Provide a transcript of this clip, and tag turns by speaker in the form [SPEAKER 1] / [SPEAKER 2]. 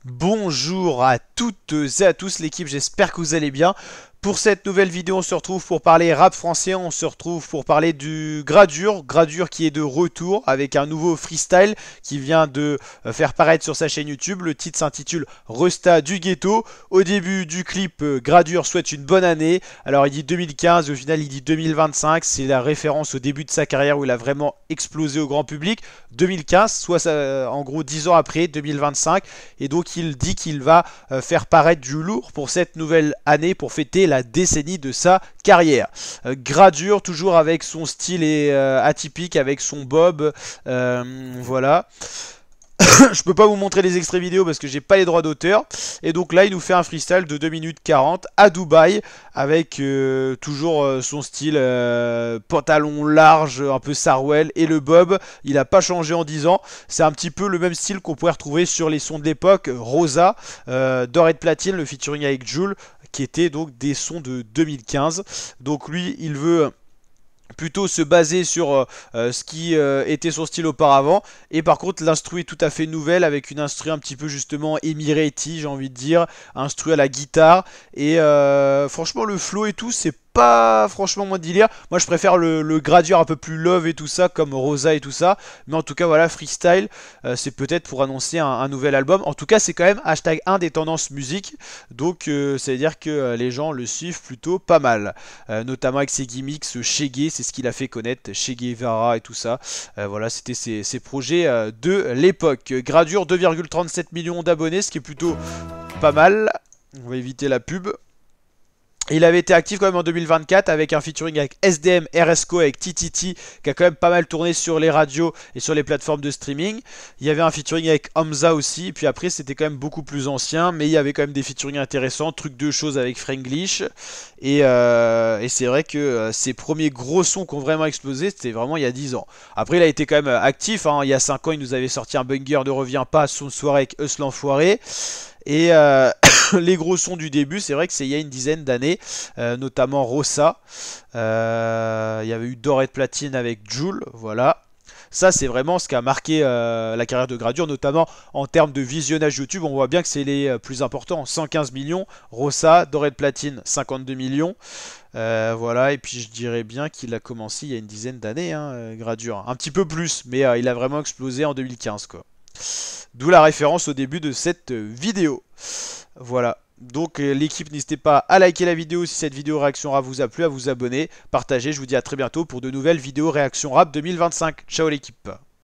[SPEAKER 1] Bonjour à toutes et à tous l'équipe, j'espère que vous allez bien. Pour cette nouvelle vidéo, on se retrouve pour parler rap français, on se retrouve pour parler du Gradure. Gradure qui est de retour avec un nouveau freestyle qui vient de faire paraître sur sa chaîne YouTube. Le titre s'intitule Resta du ghetto. Au début du clip, Gradure souhaite une bonne année. Alors il dit 2015, au final il dit 2025. C'est la référence au début de sa carrière où il a vraiment explosé au grand public. 2015, soit en gros 10 ans après, 2025. Et donc il dit qu'il va faire paraître du lourd pour cette nouvelle année pour fêter la décennie de sa carrière. Gradure, toujours avec son style atypique, avec son bob, voilà. Je peux pas vous montrer les extraits vidéo parce que j'ai pas les droits d'auteur. Et donc là, il nous fait un freestyle de 2 minutes 40 à Dubaï avec toujours son style pantalon large, un peu Sarwell et le bob. Il a pas changé en 10 ans. C'est un petit peu le même style qu'on pourrait retrouver sur les sons de l'époque. Rosa, D'or et de platine, le featuring avec Jul, qui étaient donc des sons de 2015. Donc lui, il veut plutôt se baser sur ce qui était son style auparavant, et par contre l'instru est tout à fait nouvelle avec une instru un petit peu justement Emirati, j'ai envie de dire, instru à la guitare, et franchement le flow et tout c'est pas franchement mon délire. Moi je préfère le Gradure un peu plus love et tout ça, comme Rosa et tout ça, mais en tout cas voilà, freestyle, c'est peut-être pour annoncer un nouvel album. En tout cas c'est quand même hashtag 1 des tendances musique, donc ça veut dire que les gens le suivent plutôt pas mal, notamment avec ses gimmicks, ce Chegué, c'est ce qu'il a fait connaître, Che Guevara et tout ça. Voilà, c'était ses projets de l'époque. Gradure, 2,37 millions d'abonnés, ce qui est plutôt pas mal. On va éviter la pub. Il avait été actif quand même en 2024 avec un featuring avec SDM, RSCO, avec TTT, qui a quand même pas mal tourné sur les radios et sur les plateformes de streaming. Il y avait un featuring avec Hamza aussi, et puis après c'était quand même beaucoup plus ancien, mais il y avait quand même des featuring intéressants, truc de choses avec Franglish, et c'est vrai que ses premiers gros sons qui ont vraiment explosé, c'était vraiment il y a 10 ans. Après il a été quand même actif, hein. Il y a 5 ans il nous avait sorti un banger de Reviens pas, son soirée avec Eus l'Enfoiré, et les gros sons du début, c'est vrai que c'est il y a une dizaine d'années, notamment Rossa. Il y avait eu D'or et de platine avec Jul, voilà. Ça, c'est vraiment ce qui a marqué la carrière de Gradure, notamment en termes de visionnage YouTube. On voit bien que c'est les plus importants, 115 millions. Rossa, D'or et de platine, 52 millions. Voilà, et puis je dirais bien qu'il a commencé il y a une dizaine d'années, hein, Gradure. Un petit peu plus, mais il a vraiment explosé en 2015, quoi. D'où la référence au début de cette vidéo. Voilà. Donc l'équipe, n'hésitez pas à liker la vidéo si cette vidéo réaction rap vous a plu, à vous abonner, partager. Je vous dis à très bientôt pour de nouvelles vidéos réaction rap 2025. Ciao l'équipe.